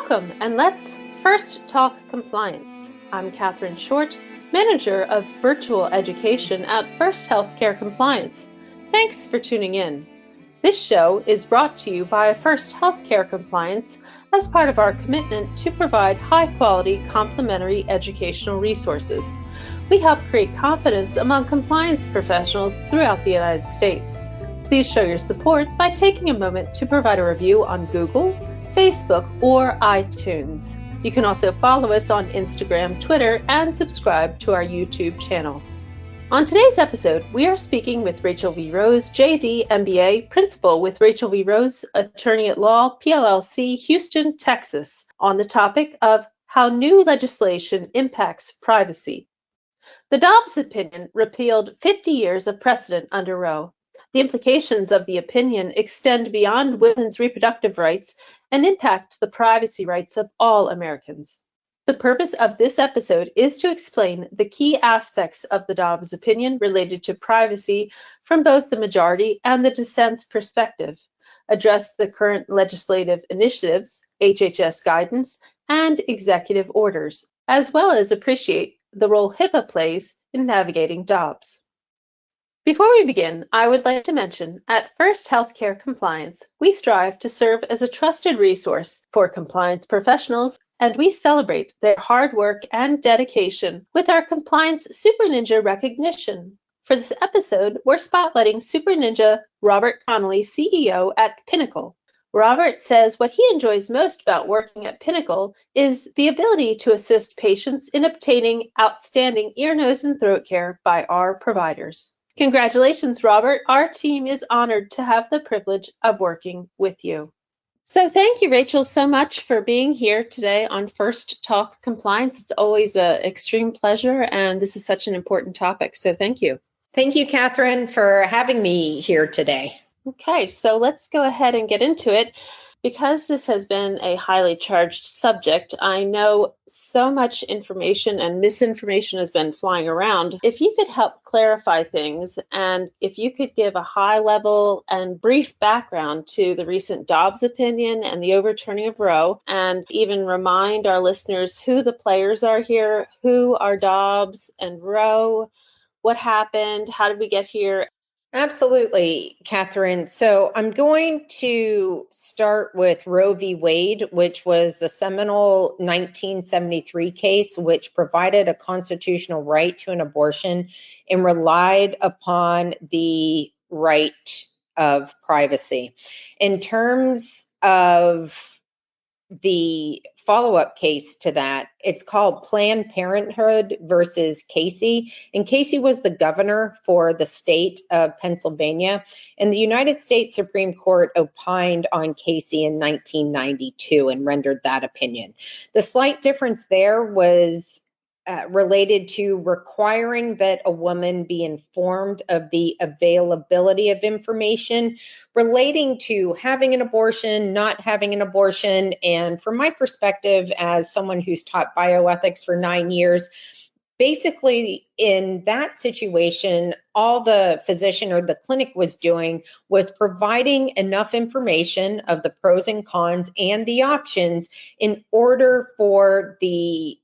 Welcome, and let's first talk compliance. I'm Catherine Short, Manager of Virtual Education at First Healthcare Compliance. Thanks for tuning in. This show is brought to you by First Healthcare Compliance as part of our commitment to provide high-quality complementary educational resources. We help create confidence among compliance professionals throughout the United States. Please show your support by taking a moment to provide a review on Google, Facebook, or iTunes. You can also follow us on Instagram, Twitter, and subscribe to our YouTube channel. On today's episode, we are speaking with Rachel V. Rose, JD, MBA, Principal with Rachel V. Rose, Attorney at Law, PLLC, Houston, Texas, on the topic of how new legislation impacts privacy. The Dobbs Opinion repealed 50 years of precedent under Roe. The implications of the opinion extend beyond women's reproductive rights and impact the privacy rights of all Americans. The purpose of this episode is to explain the key aspects of the Dobbs opinion related to privacy from both the majority and the dissent's perspective, address the current legislative initiatives, HHS Guidance, and executive orders, as well as appreciate the role HIPAA plays in navigating Dobbs. Before we begin, I would like to mention at First Healthcare Compliance, we strive to serve as a trusted resource for compliance professionals, and we celebrate their hard work and dedication with our Compliance Super Ninja recognition. For this episode, we're spotlighting Super Ninja Robert Connolly, CEO at Pinnacle. Robert says what he enjoys most about working at Pinnacle is the ability to assist patients in obtaining outstanding ear, nose, and throat care by our providers. Congratulations, Robert. Our team is honored to have the privilege of working with you. So thank you, Rachel, so much for being here today on First Talk Compliance. It's always an extreme pleasure, and this is such an important topic, so thank you. Thank you, Catherine, for having me here today. Okay, so let's go ahead and get into it. Because this has been a highly charged subject, I know so much information and misinformation has been flying around. If you could help clarify things, and if you could give a high level and brief background to the recent Dobbs opinion and the overturning of Roe, and even remind our listeners who the players are here, who are Dobbs and Roe, what happened, how did we get here? Absolutely, Catherine. So I'm going to start with Roe v. Wade, which was the seminal 1973 case, which provided a constitutional right to an abortion and relied upon the right of privacy. In terms of the follow-up case to that, it's called Planned Parenthood versus Casey. And Casey was the governor for the state of Pennsylvania. And the United States Supreme Court opined on Casey in 1992 and rendered that opinion. The slight difference there was related to requiring that a woman be informed of the availability of information relating to having an abortion, not having an abortion. And from my perspective, as someone who's taught bioethics for 9 years, basically in that situation, all the physician or the clinic was doing was providing enough information of the pros and cons and the options in order for the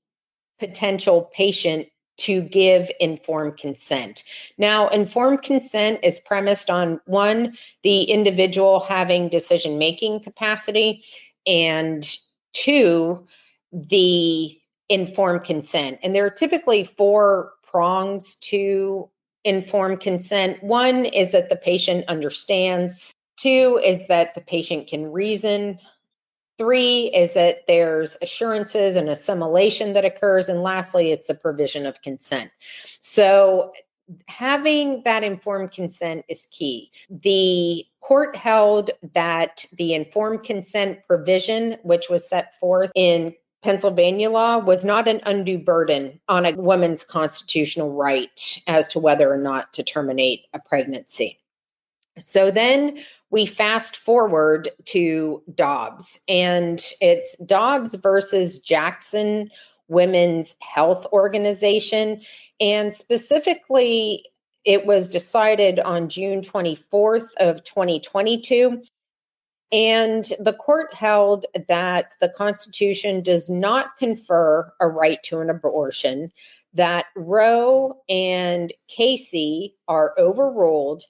potential patient to give informed consent. Now, informed consent is premised on, one, the individual having decision-making capacity, and two, the informed consent. And there are typically 4 prongs to informed consent. One is that the patient understands. 2 is that the patient can reason. 3 is that there's assurances and assimilation that occurs. And lastly, it's a provision of consent. So having that informed consent is key. The court held that the informed consent provision, which was set forth in Pennsylvania law, was not an undue burden on a woman's constitutional right as to whether or not to terminate a pregnancy. So then we fast forward to Dobbs, and it's Dobbs versus Jackson Women's Health Organization. And specifically, it was decided on June 24th of 2022. And the court held that the Constitution does not confer a right to an abortion, that Roe and Casey are overruled,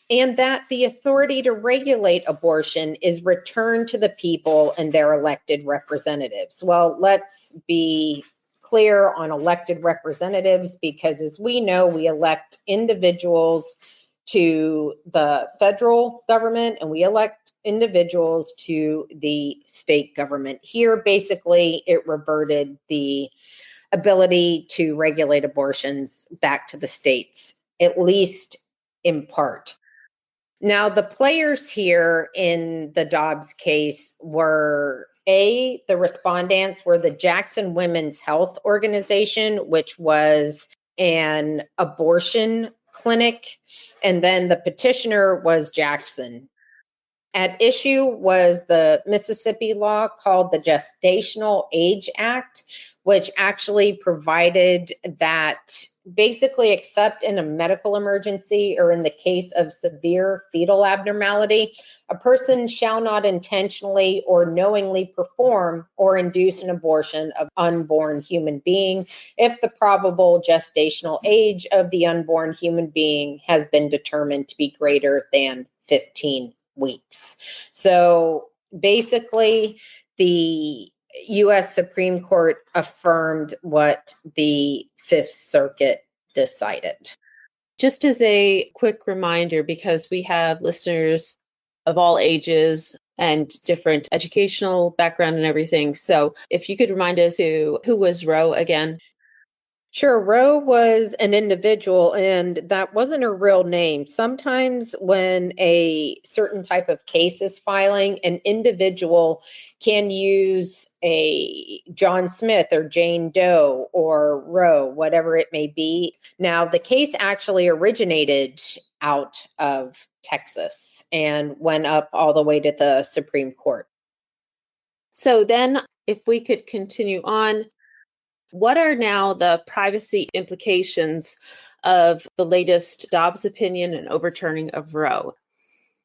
and that the authority to regulate abortion is returned to the people and their elected representatives. Well, let's be clear on elected representatives, because as we know, we elect individuals to the federal government and we elect individuals to the state government. Here, basically, it reverted the ability to regulate abortions back to the states, at least in part. Now, the players here in the Dobbs case were the respondents were the Jackson Women's Health Organization, which was an abortion clinic, and then the petitioner was Jackson. At issue was the Mississippi law called the Gestational Age Act, which actually provided that basically, except in a medical emergency or in the case of severe fetal abnormality, a person shall not intentionally or knowingly perform or induce an abortion of unborn human being if the probable gestational age of the unborn human being has been determined to be greater than 15 weeks. So basically, the U.S. Supreme Court affirmed what the Fifth Circuit decided. Just as a quick reminder, because we have listeners of all ages and different educational background and everything. So if you could remind us who was Roe again? Sure. Roe was an individual, and that wasn't her real name. Sometimes when a certain type of case is filing, an individual can use a John Smith or Jane Doe or Roe, whatever it may be. Now, the case actually originated out of Texas and went up all the way to the Supreme Court. So then, if we could continue on, what are now the privacy implications of the latest Dobbs opinion and overturning of Roe?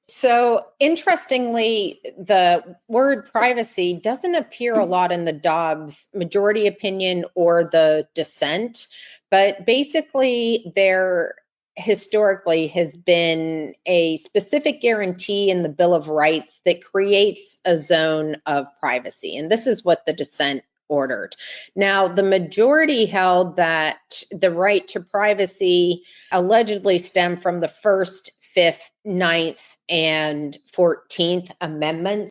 So interestingly, the word privacy doesn't appear a lot in the Dobbs majority opinion or the dissent, but basically there historically has been a specific guarantee in the Bill of Rights that creates a zone of privacy. And this is what the dissent ordered. Now, the majority held that the right to privacy allegedly stemmed from the First, Fifth, Ninth, and 14th Amendments.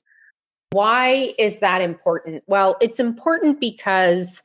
Why is that important? Well, it's important because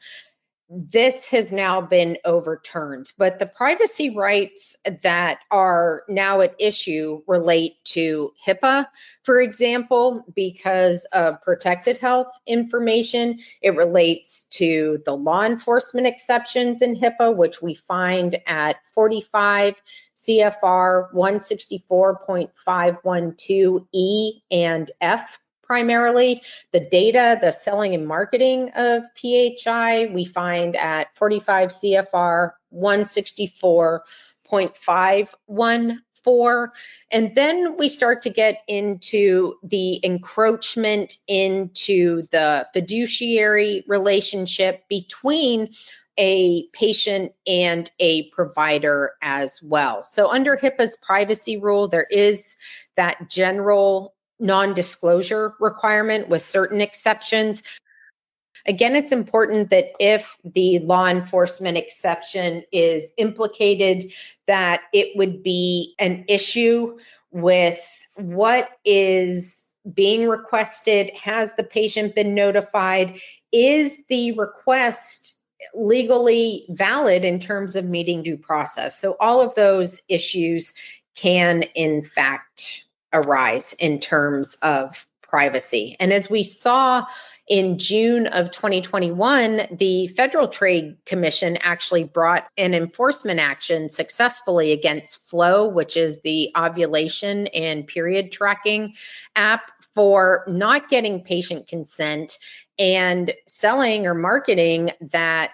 this has now been overturned, but the privacy rights that are now at issue relate to HIPAA, for example, because of protected health information. It relates to the law enforcement exceptions in HIPAA, which we find at 45 CFR 164.512 E and F. Primarily, the data, the selling and marketing of PHI, we find at 45 CFR 164.514. And then we start to get into the encroachment into the fiduciary relationship between a patient and a provider as well. So under HIPAA's privacy rule, there is that general non-disclosure requirement with certain exceptions. Again, it's important that if the law enforcement exception is implicated, that it would be an issue with what is being requested. Has the patient been notified? Is the request legally valid in terms of meeting due process? So all of those issues can, in fact, arise in terms of privacy. And as we saw in June of 2021, the Federal Trade Commission actually brought an enforcement action successfully against Flow, which is the ovulation and period tracking app, for not getting patient consent and selling or marketing that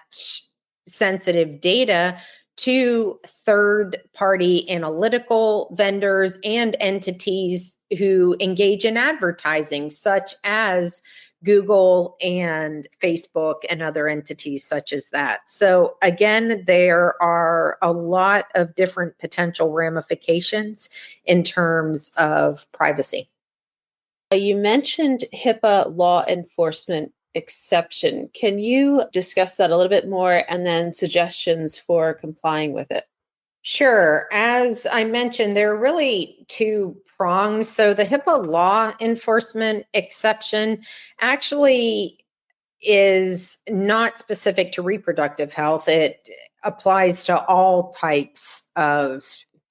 sensitive data to third-party analytical vendors and entities who engage in advertising, such as Google and Facebook and other entities such as that. So again, there are a lot of different potential ramifications in terms of privacy. You mentioned HIPAA law enforcement exception. Can you discuss that a little bit more and then suggestions for complying with it? Sure. As I mentioned, there are really two prongs. So the HIPAA law enforcement exception actually is not specific to reproductive health. It applies to all types of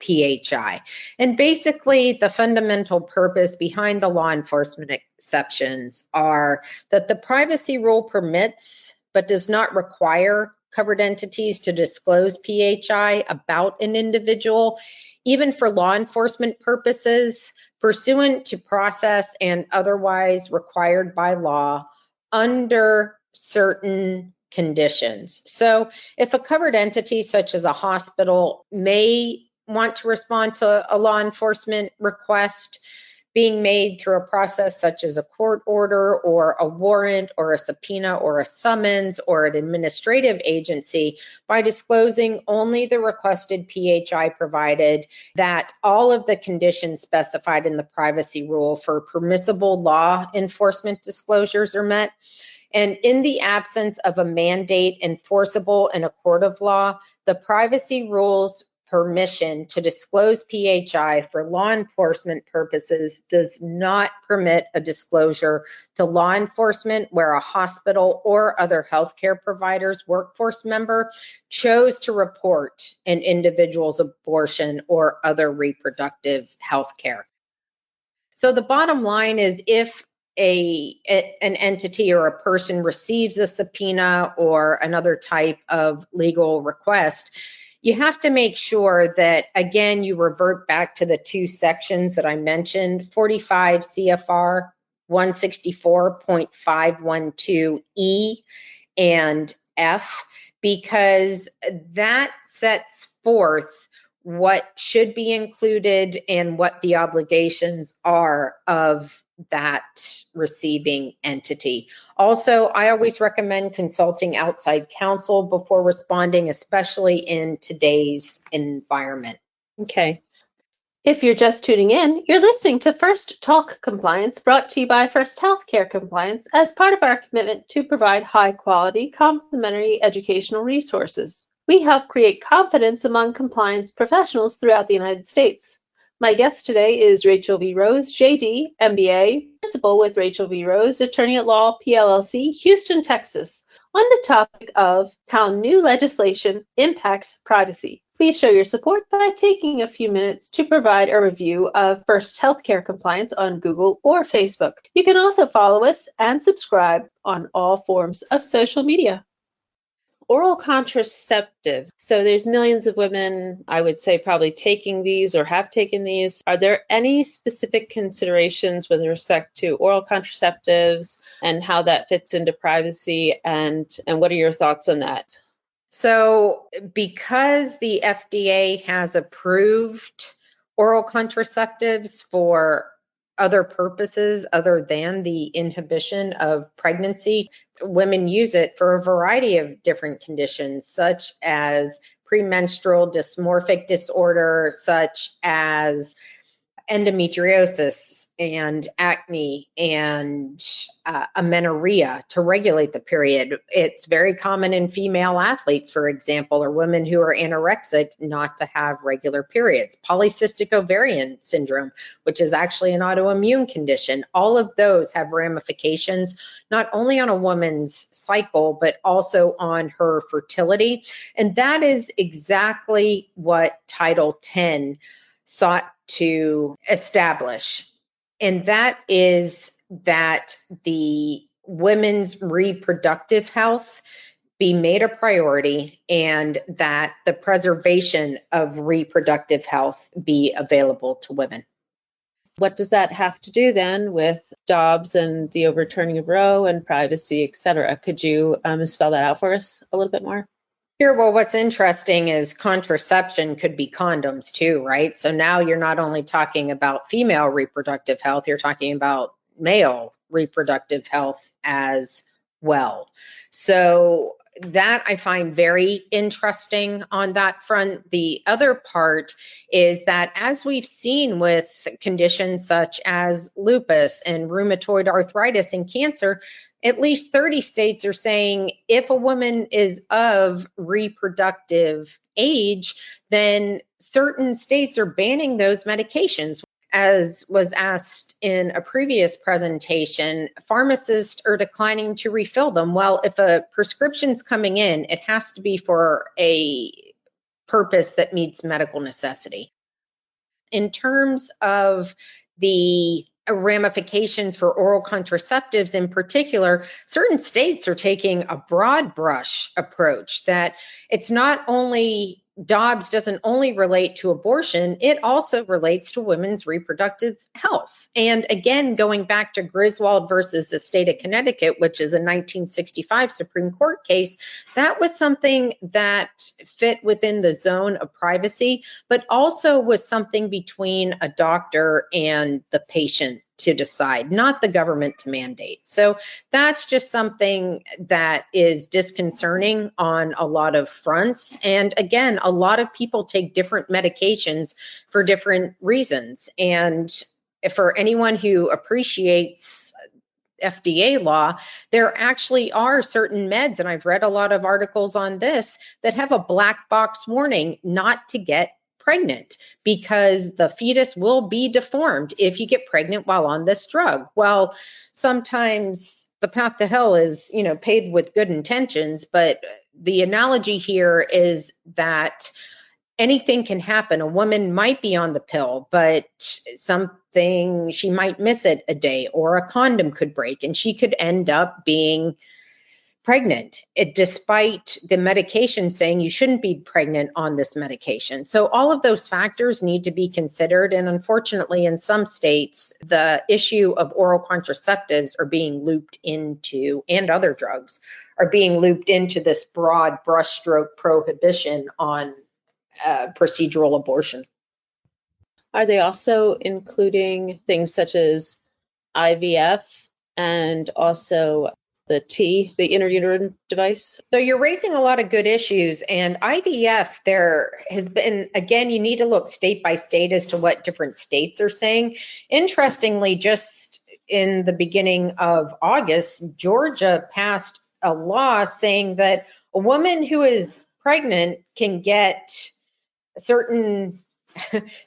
PHI. And basically, the fundamental purpose behind the law enforcement exceptions are that the privacy rule permits but does not require covered entities to disclose PHI about an individual, even for law enforcement purposes, pursuant to process and otherwise required by law under certain conditions. So if a covered entity such as a hospital may want to respond to a law enforcement request being made through a process such as a court order or a warrant or a subpoena or a summons or an administrative agency, by disclosing only the requested PHI provided, that all of the conditions specified in the privacy rule for permissible law enforcement disclosures are met. And in the absence of a mandate enforceable in a court of law, the privacy rule's permission to disclose PHI for law enforcement purposes does not permit a disclosure to law enforcement where a hospital or other healthcare provider's workforce member chose to report an individual's abortion or other reproductive health care. So the bottom line is, if an entity or a person receives a subpoena or another type of legal request, you have to make sure that, again, you revert back to the two sections that I mentioned, 45 CFR 164.512E and F, because that sets forth what should be included and what the obligations are of that receiving entity. Also, I always recommend consulting outside counsel before responding, especially in today's environment. Okay. If you're just tuning in, you're listening to First Talk Compliance, brought to you by First Healthcare Compliance as part of our commitment to provide high-quality, complementary educational resources. We help create confidence among compliance professionals throughout the United States. My guest today is Rachel V. Rose, JD, MBA, principal with Rachel V. Rose, attorney at law, PLLC, Houston, Texas, on the topic of how new legislation impacts privacy. Please show your support by taking a few minutes to provide a review of First Healthcare Compliance on Google or Facebook. You can also follow us and subscribe on all forms of social media. Oral contraceptives. So there's millions of women, I would say, probably taking these or have taken these. Are there any specific considerations with respect to oral contraceptives and how that fits into privacy? And what are your thoughts on that? So because the FDA has approved oral contraceptives for other purposes other than the inhibition of pregnancy, women use it for a variety of different conditions, such as premenstrual dysmorphic disorder, such as endometriosis and acne and amenorrhea, to regulate the period. It's very common in female athletes, for example, or women who are anorexic, not to have regular periods. Polycystic ovarian syndrome, which is actually an autoimmune condition. All of those have ramifications, not only on a woman's cycle, but also on her fertility. And that is exactly what Title 10 sought to establish. And that is that the women's reproductive health be made a priority and that the preservation of reproductive health be available to women. What does that have to do then with Dobbs and the overturning of Roe and privacy, et cetera? Could you spell that out for us a little bit more? Here, well, what's interesting is contraception could be condoms too, right? So now you're not only talking about female reproductive health, you're talking about male reproductive health as well. So that I find very interesting on that front. The other part is that, as we've seen with conditions such as lupus and rheumatoid arthritis and cancer, at least 30 states are saying if a woman is of reproductive age, then certain states are banning those medications. As was asked in a previous presentation, pharmacists are declining to refill them. Well, if a prescription's coming in, it has to be for a purpose that meets medical necessity. In terms of the ramifications for oral contraceptives in particular, certain states are taking a broad brush approach that it's not only Dobbs doesn't only relate to abortion, it also relates to women's reproductive health. And again, going back to Griswold versus the state of Connecticut, which is a 1965 Supreme Court case, that was something that fit within the zone of privacy, but also was something between a doctor and the patient to decide, not the government to mandate. So that's just something that is disconcerting on a lot of fronts. And again, a lot of people take different medications for different reasons. And for anyone who appreciates FDA law, there actually are certain meds, and I've read a lot of articles on this, that have a black box warning not to get pregnant because the fetus will be deformed if you get pregnant while on this drug. Well, sometimes the path to hell is, paved with good intentions, but the analogy here is that anything can happen. A woman might be on the pill, but she might miss it a day, or a condom could break and she could end up being pregnant, despite the medication saying you shouldn't be pregnant on this medication. So all of those factors need to be considered. And unfortunately, in some states, the issue of oral contraceptives are being looped into, and other drugs are being looped into, this broad brushstroke prohibition on procedural abortion. Are they also including things such as IVF and also the intrauterine device? So you're raising a lot of good issues. And IVF, there has been, again, you need to look state by state as to what different states are saying. Interestingly, just in the beginning of August, Georgia passed a law saying that a woman who is pregnant can get certain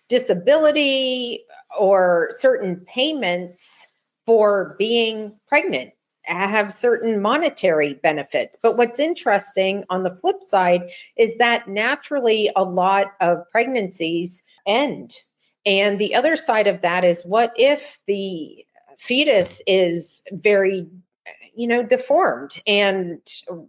disability or certain payments for being pregnant, have certain monetary benefits. But what's interesting on the flip side is that naturally a lot of pregnancies end. And the other side of that is, what if the fetus is very deformed, and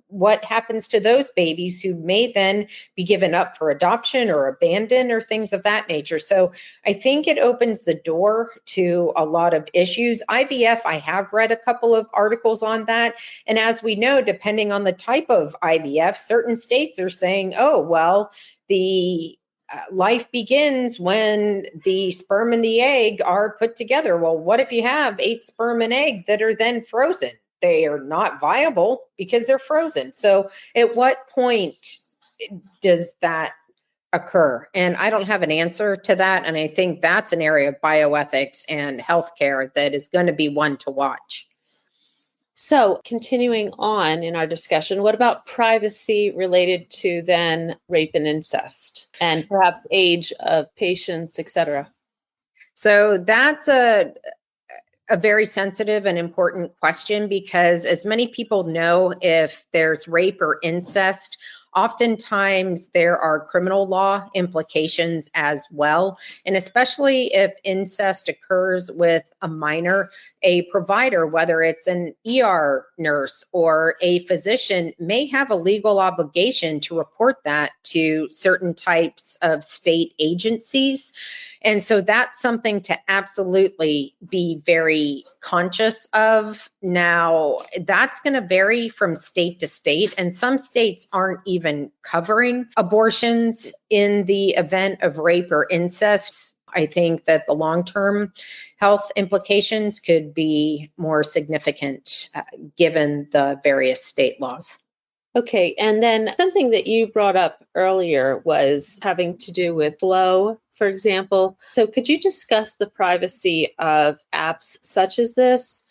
what happens to those babies who may then be given up for adoption or abandoned or things of that nature? So I think it opens the door to a lot of issues. IVF, I have read a couple of articles on that. And as we know, depending on the type of IVF, certain states are saying, oh, well, the life begins when the sperm and the egg are put together. Well, what if you have 8 sperm and egg that are then frozen? They are not viable because they're frozen. So at what point does that occur? And I don't have an answer to that. And I think that's an area of bioethics and healthcare that is going to be one to watch. So continuing on in our discussion, what about privacy related to then rape and incest, and perhaps age of patients, etc.? So that's a very sensitive and important question, because as many people know, if there's rape or incest, oftentimes there are criminal law implications as well. And especially if incest occurs with a minor, a provider, whether it's an ER nurse or a physician, may have a legal obligation to report that to certain types of state agencies. And so that's something to absolutely be very conscious of. Now, that's going to vary from state to state, and some states aren't even covering abortions in the event of rape or incest. I think that the long-term health implications could be more significant given the various state laws. Okay, and then something that you brought up earlier was having to do with flow, for example. So could you discuss the privacy of apps such as this?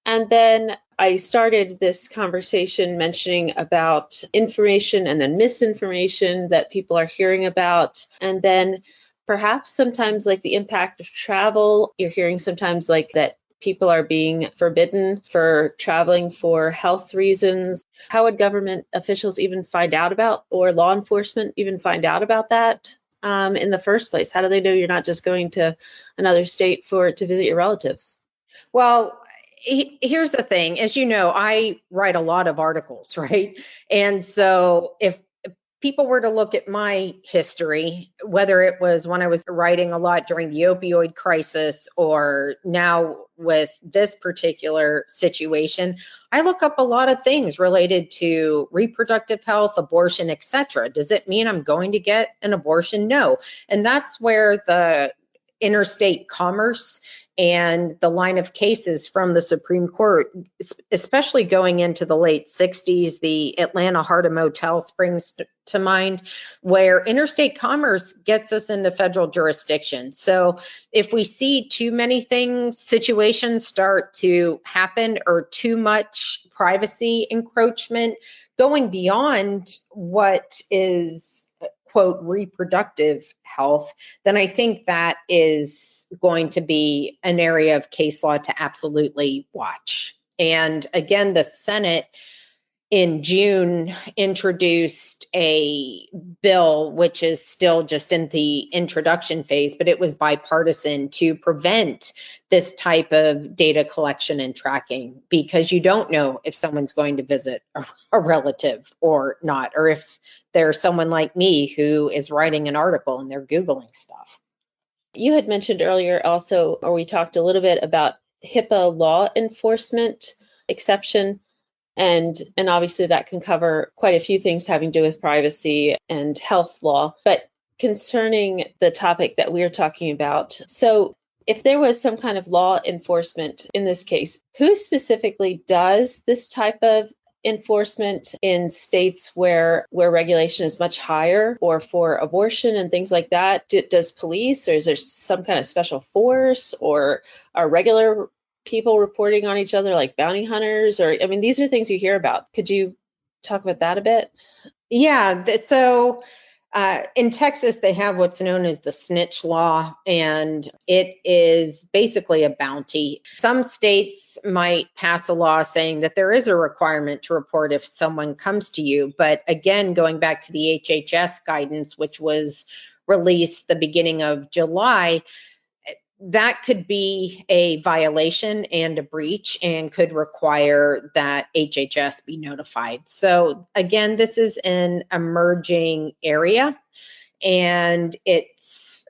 And then I started this conversation mentioning about information and then misinformation that people are hearing about. And then perhaps sometimes like the impact of travel, you're hearing sometimes like that people are being forbidden for traveling for health reasons. How would government officials even find out about, or law enforcement even find out about that in the first place? How do they know you're not just going to another state to visit your relatives? Well, here's the thing. As you know, I write a lot of articles, right? And so if people were to look at my history, whether it was when I was writing a lot during the opioid crisis or now with this particular situation, I look up a lot of things related to reproductive health, abortion, etc. Does it mean I'm going to get an abortion? No. And that's where the interstate commerce and the line of cases from the Supreme Court, especially going into the late 60s, the Atlanta Hartem Motel springs to mind, where interstate commerce gets us into federal jurisdiction. So if we see too many situations start to happen, or too much privacy encroachment going beyond what is, quote, reproductive health, then I think that is going to be an area of case law to absolutely watch. And again, the Senate in June introduced a bill, which is still just in the introduction phase, but it was bipartisan, to prevent this type of data collection and tracking, because you don't know if someone's going to visit a relative or not, or if there's someone like me who is writing an article and they're Googling stuff. You had mentioned earlier also, or we talked a little bit about HIPAA law enforcement exception, and obviously that can cover quite a few things having to do with privacy and health law. But concerning the topic that we're talking about, so if there was some kind of law enforcement in this case, who specifically does this type of enforcement in states where regulation is much higher, or for abortion and things like that? Does police, or is there some kind of special force, or are regular people reporting on each other like bounty hunters? Or, I mean, these are things you hear about. Could you talk about that a bit? Yeah. So in Texas, they have what's known as the snitch law, and it is basically a bounty. Some states might pass a law saying that there is a requirement to report if someone comes to you. But again, going back to the HHS guidance, which was released the beginning of July, that could be a violation and a breach, and could require that HHS be notified. So again, this is an emerging area, and it's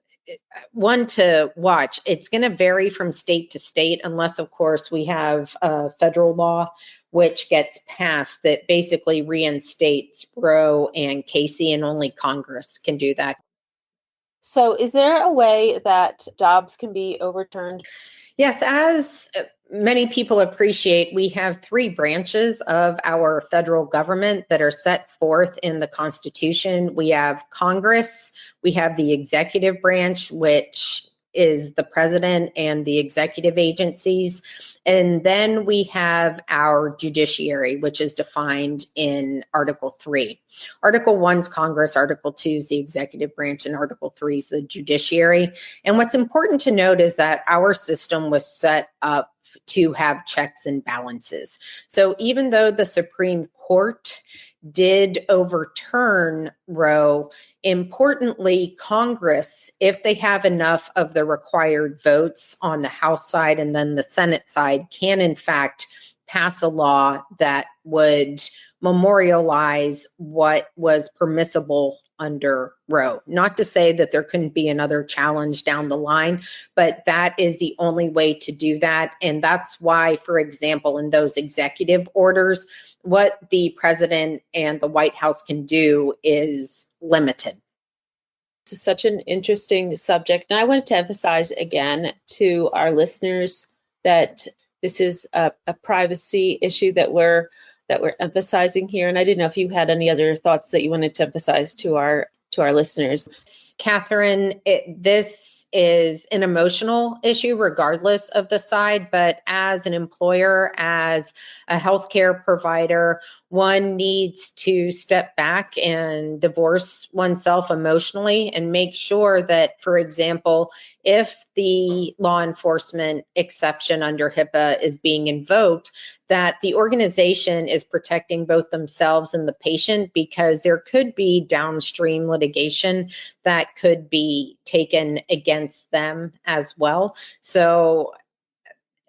one to watch. It's going to vary from state to state, unless, of course, we have a federal law which gets passed that basically reinstates Roe and Casey, and only Congress can do that. So is there a way that Dobbs can be overturned? Yes, as many people appreciate, we have three branches of our federal government that are set forth in the Constitution. We have Congress, we have the executive branch, which is the president and the executive agencies. And then we have our judiciary, which is defined in Article 3. Article 1 is Congress, Article 2 is the executive branch, and Article 3 is the judiciary. And what's important to note is that our system was set up to have checks and balances. So even though the Supreme Court did overturn Roe, importantly, Congress, if they have enough of the required votes on the House side and then the Senate side, can in fact pass a law that would memorialize what was permissible under Roe. Not to say that there couldn't be another challenge down the line, but that is the only way to do that. And that's why, for example, in those executive orders, what the president and the White House can do is limited. This is such an interesting subject. And I wanted to emphasize again to our listeners that this is a privacy issue that we're emphasizing here. And I didn't know if you had any other thoughts that you wanted to emphasize to our listeners. Catherine, this is an emotional issue regardless of the side, but as an employer, as a healthcare provider, one needs to step back and divorce oneself emotionally and make sure that, for example, if the law enforcement exception under HIPAA is being invoked, that the organization is protecting both themselves and the patient, because there could be downstream litigation that could be taken against them as well. So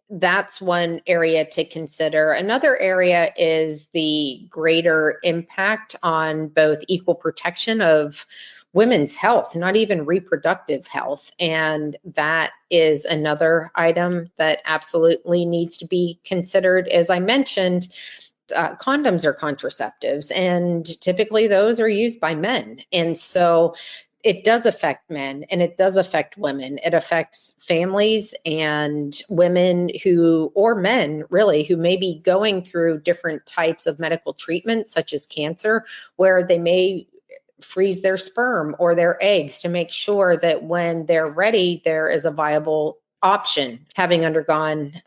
that's one area to consider. Another area is the greater impact on both equal protection of women's health, not even reproductive health. And that is another item that absolutely needs to be considered. As I mentioned, condoms are contraceptives, and typically those are used by men. And so it does affect men and it does affect women. It affects families and women or men really, who may be going through different types of medical treatment, such as cancer, where they may freeze their sperm or their eggs to make sure that when they're ready, there is a viable option, having undergone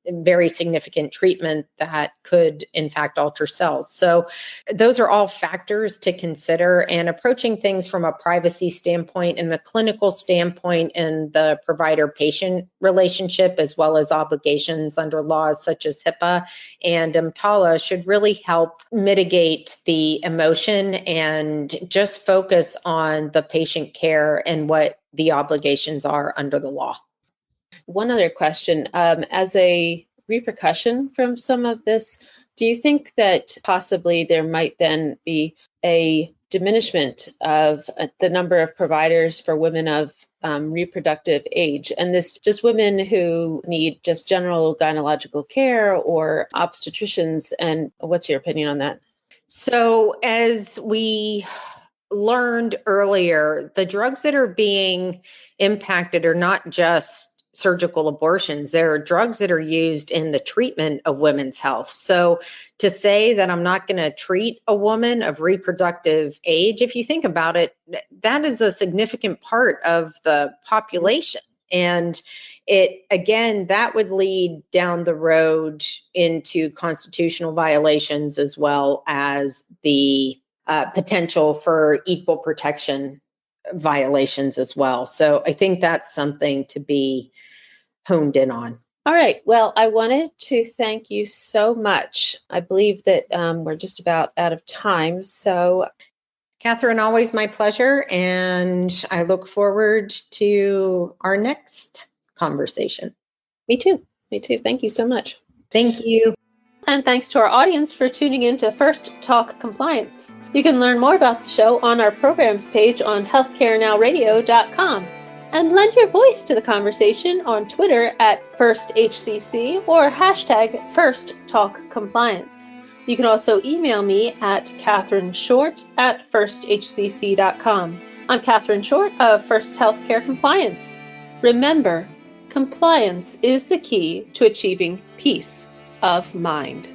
very significant treatment that could in fact alter cells. So those are all factors to consider, and approaching things from a privacy standpoint and a clinical standpoint in the provider-patient relationship, as well as obligations under laws such as HIPAA and EMTALA, should really help mitigate the emotion and just focus on the patient care and what the obligations are under the law. One other question, as a repercussion from some of this, do you think that possibly there might then be a diminishment of the number of providers for women of reproductive age? And this just women who need just general gynecological care or obstetricians? And what's your opinion on that? So as we learned earlier, the drugs that are being impacted are not just surgical abortions. There are drugs that are used in the treatment of women's health. So to say that I'm not going to treat a woman of reproductive age, if you think about it, that is a significant part of the population. And that would lead down the road into constitutional violations, as well as the potential for equal protection violations as well. So I think that's something to be honed in on. All right. Well, I wanted to thank you so much. I believe that we're just about out of time. So, Catherine, always my pleasure. And I look forward to our next conversation. Me too. Thank you so much. Thank you. And thanks to our audience for tuning in to First Talk Compliance. You can learn more about the show on our programs page on healthcarenowradio.com. And lend your voice to the conversation on Twitter at FirstHCC or hashtag FirstTalkCompliance. You can also email me at catherineshort@firsthcc.com. I'm Catherine Short of First Healthcare Compliance. Remember, compliance is the key to achieving peace of mind.